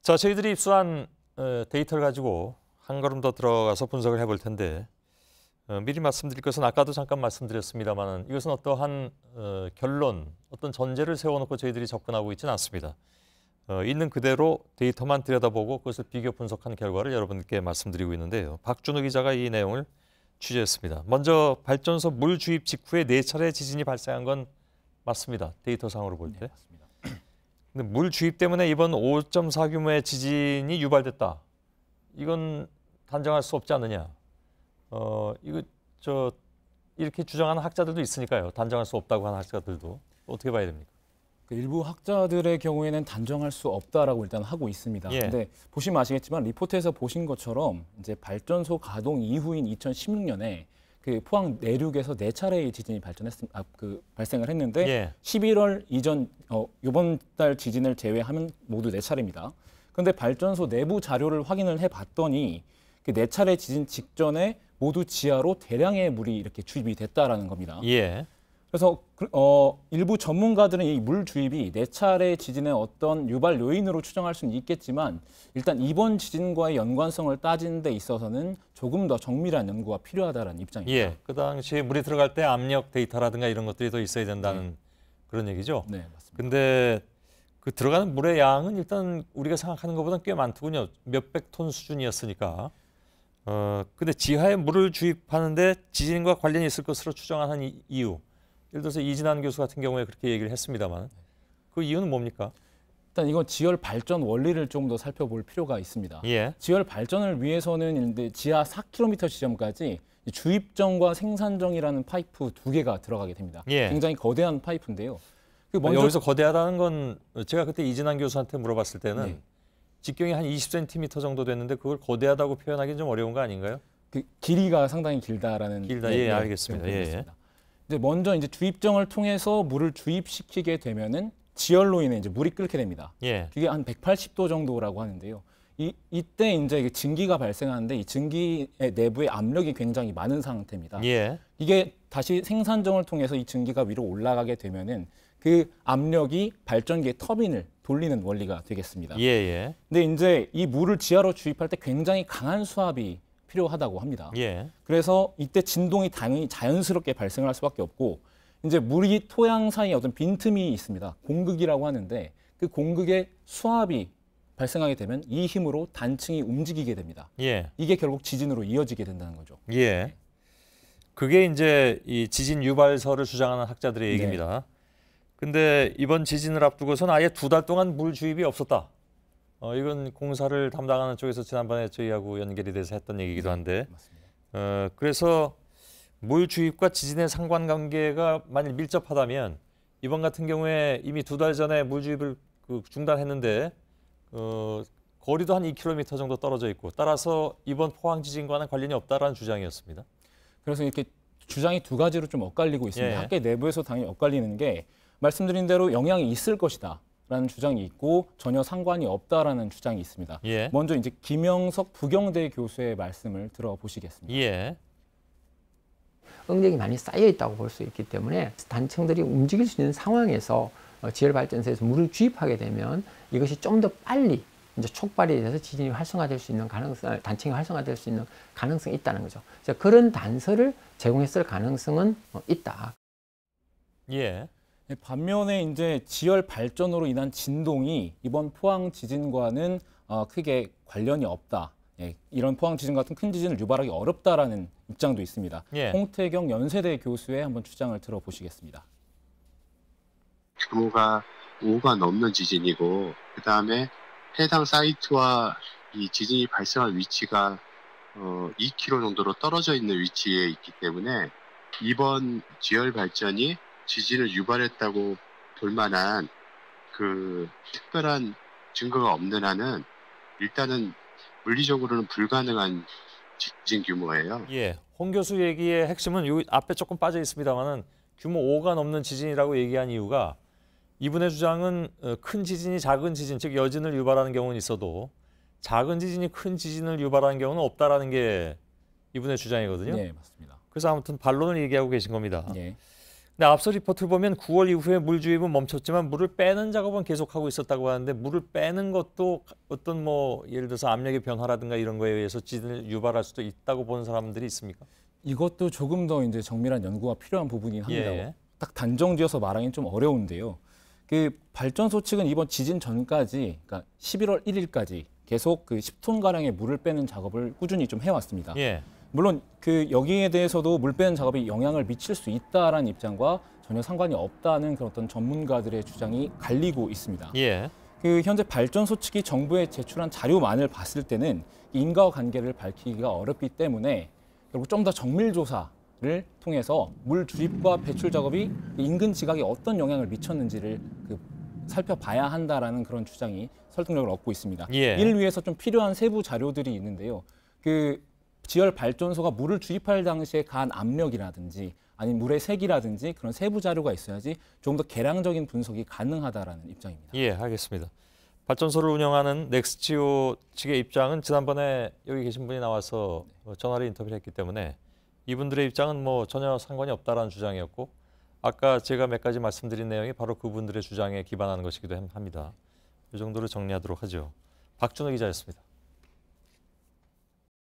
자, 저희들이 입수한 데이터를 가지고 한 걸음 더 들어가서 분석을 해볼 텐데 미리 말씀드릴 것은 아까도 잠깐 말씀드렸습니다만 이것은 어떠한 결론, 어떤 전제를 세워놓고 저희들이 접근하고 있지는 않습니다. 있는 그대로 데이터만 들여다보고 그것을 비교 분석한 결과를 여러분께 말씀드리고 있는데요. 박준호 기자가 이 내용을 취재했습니다. 먼저 발전소 물 주입 직후에 4차례 지진이 발생한 건 맞습니다. 데이터상으로 볼 때. 네, 맞습니다. 근데 물 주입 때문에 이번 5.4 규모의 지진이 유발됐다. 이건 단정할 수 없지 않느냐. 이렇게 주장하는 학자들도 있으니까요. 단정할 수 없다고 하는 학자들도 어떻게 봐야 됩니까? 일부 학자들의 경우에는 단정할 수 없다라고 일단 하고 있습니다. 예. 근데 보시면 아시겠지만 리포트에서 보신 것처럼 이제 발전소 가동 이후인 2016년에 그 포항 내륙에서 4차례의 지진이 발생을 했는데 예. 11월 이전 이번 달 지진을 제외하면 모두 4차례입니다. 그런데 발전소 내부 자료를 확인을 해봤더니 그 4차례 지진 직전에 모두 지하로 대량의 물이 이렇게 주입이 됐다라는 겁니다. 예. 그래서 일부 전문가들은 이 물 주입이 4차례 지진의 어떤 유발 요인으로 추정할 수는 있겠지만 일단 이번 지진과의 연관성을 따지는 데 있어서는 조금 더 정밀한 연구가 필요하다는 입장입니다. 예. 그 당시에 물이 들어갈 때 압력 데이터라든가 이런 것들이 더 있어야 된다는 그런 얘기죠. 네, 맞습니다. 근데 그 들어가는 물의 양은 일단 우리가 생각하는 것보다는 꽤 많더군요. 몇백 톤 수준이었으니까. 근데 지하에 물을 주입하는데 지진과 관련이 있을 것으로 추정하는 이유. 예를 들어서 이진환 교수 같은 경우에 그렇게 얘기를 했습니다만 그 이유는 뭡니까? 일단 이건 지열 발전 원리를 좀 더 살펴볼 필요가 있습니다. 예. 지열 발전을 위해서는 지하 4km 지점까지 주입정과 생산정이라는 파이프 2개가 들어가게 됩니다. 예. 굉장히 거대한 파이프인데요. 여기서 거대하다는 건 제가 그때 이진환 교수한테 물어봤을 때는 네. 직경이 한 20cm 정도 됐는데 그걸 거대하다고 표현하기는 좀 어려운 거 아닌가요? 그 길이가 상당히 길다라는. 길다. 예, 알겠습니다. 예. 이제 먼저 이제 주입정을 통해서 물을 주입시키게 되면은 지열로 인해 이제 물이 끓게 됩니다. 예. 이게 한 180도 정도라고 하는데요. 이때 이제 증기가 발생하는데 이 증기의 내부에 압력이 굉장히 많은 상태입니다. 예. 이게 다시 생산정을 통해서 이 증기가 위로 올라가게 되면은 그 압력이 발전기의 터빈을 돌리는 원리가 되겠습니다. 예, 예. 근데 이제 이 물을 지하로 주입할 때 굉장히 강한 수압이 필요하다고 합니다. 예. 그래서 이때 진동이 당연히 자연스럽게 발생할 수밖에 없고 이제 물이 토양 사이에 어떤 빈틈이 있습니다. 공극이라고 하는데 그 공극의 수압이 발생하게 되면 이 힘으로 단층이 움직이게 됩니다. 예. 이게 결국 지진으로 이어지게 된다는 거죠. 예. 그게 이제 이 지진 유발설을 주장하는 학자들의 얘기입니다. 근데 이번 지진을 앞두고서는 아예 2달 동안 물 주입이 없었다. 이건 공사를 담당하는 쪽에서 지난번에 저희하고 연결이 돼서 했던 얘기이기도 한데, 맞습니다. 그래서 물 주입과 지진의 상관관계가 만일 밀접하다면 이번 같은 경우에 이미 2달 전에 물 주입을 중단했는데 거리도 한 2km 정도 떨어져 있고 따라서 이번 포항 지진과는 관련이 없다라는 주장이었습니다. 그래서 이렇게 주장이 2가지로 좀 엇갈리고 있습니다. 예. 학계 내부에서 당연히 엇갈리는 게 말씀드린 대로 영향이 있을 것이다. 라는 주장이 있고 전혀 상관이 없다라는 주장이 있습니다. 예. 먼저 이제 김영석 부경대 교수의 말씀을 들어보시겠습니다. 예. 응력이 많이 쌓여 있다고 볼 수 있기 때문에 단층들이 움직일 수 있는 상황에서 지열 발전소에서 물을 주입하게 되면 이것이 좀 더 빨리 이제 촉발이 돼서 지진이 활성화될 수 있는 가능성, 단층이 활성화될 수 있는 가능성이 있다는 거죠. 그런 단서를 제공했을 가능성은 있다. 예. 반면에 이제 지열 발전으로 인한 진동이 이번 포항 지진과는 크게 관련이 없다. 이런 포항 지진 같은 큰 지진을 유발하기 어렵다라는 입장도 있습니다. 예. 홍태경 연세대 교수의 한번 주장을 들어보시겠습니다. 규모가 5가 넘는 지진이고 그 다음에 해당 사이트와 이 지진이 발생한 위치가 2km 정도로 떨어져 있는 위치에 있기 때문에 이번 지열 발전이 지진을 유발했다고 볼 만한 그 특별한 증거가 없는 한은 일단은 물리적으로는 불가능한 지진 규모예요. 예. 홍 교수 얘기의 핵심은 요 앞에 조금 빠져 있습니다만은 규모 5가 넘는 지진이라고 얘기한 이유가 이분의 주장은 큰 지진이 작은 지진, 즉 여진을 유발하는 경우는 있어도 작은 지진이 큰 지진을 유발하는 경우는 없다라는 게 이분의 주장이거든요. 네, 맞습니다. 그래서 아무튼 반론을 얘기하고 계신 겁니다. 네. 네, 앞서 리포트를 보면 9월 이후에 물 주입은 멈췄지만 물을 빼는 작업은 계속하고 있었다고 하는데 물을 빼는 것도 어떤 뭐 예를 들어서 압력의 변화라든가 이런 거에 의해서 지진을 유발할 수도 있다고 보는 사람들이 있습니까? 이것도 조금 더 이제 정밀한 연구가 필요한 부분이긴 합니다. 예. 딱 단정지어서 말하기는 좀 어려운데요. 그 발전소 측은 이번 지진 전까지, 그러니까 11월 1일까지 계속 그 10톤 가량의 물을 빼는 작업을 꾸준히 좀 해왔습니다. 예. 물론 그 여기에 대해서도 물 빼는 작업이 영향을 미칠 수 있다라는 입장과 전혀 상관이 없다는 그런 어떤 전문가들의 주장이 갈리고 있습니다. 예. 그 현재 발전소 측이 정부에 제출한 자료만을 봤을 때는 인과관계를 밝히기가 어렵기 때문에 결국 좀 더 정밀 조사를 통해서 물 주입과 배출 작업이 인근 지각에 어떤 영향을 미쳤는지를 살펴봐야 한다라는 그런 주장이 설득력을 얻고 있습니다. 예. 이를 위해서 좀 필요한 세부 자료들이 있는데요. 그 지열 발전소가 물을 주입할 당시에 가한 압력이라든지 아니면 물의 색이라든지 그런 세부 자료가 있어야지 조금 더 개량적인 분석이 가능하다라는 입장입니다. 예, 알겠습니다. 발전소를 운영하는 넥스지오 측의 입장은 지난번에 여기 계신 분이 나와서 전화로 인터뷰를 했기 때문에 이분들의 입장은 뭐 전혀 상관이 없다라는 주장이었고 아까 제가 몇 가지 말씀드린 내용이 바로 그분들의 주장에 기반하는 것이기도 합니다. 이 정도로 정리하도록 하죠. 박준호 기자였습니다.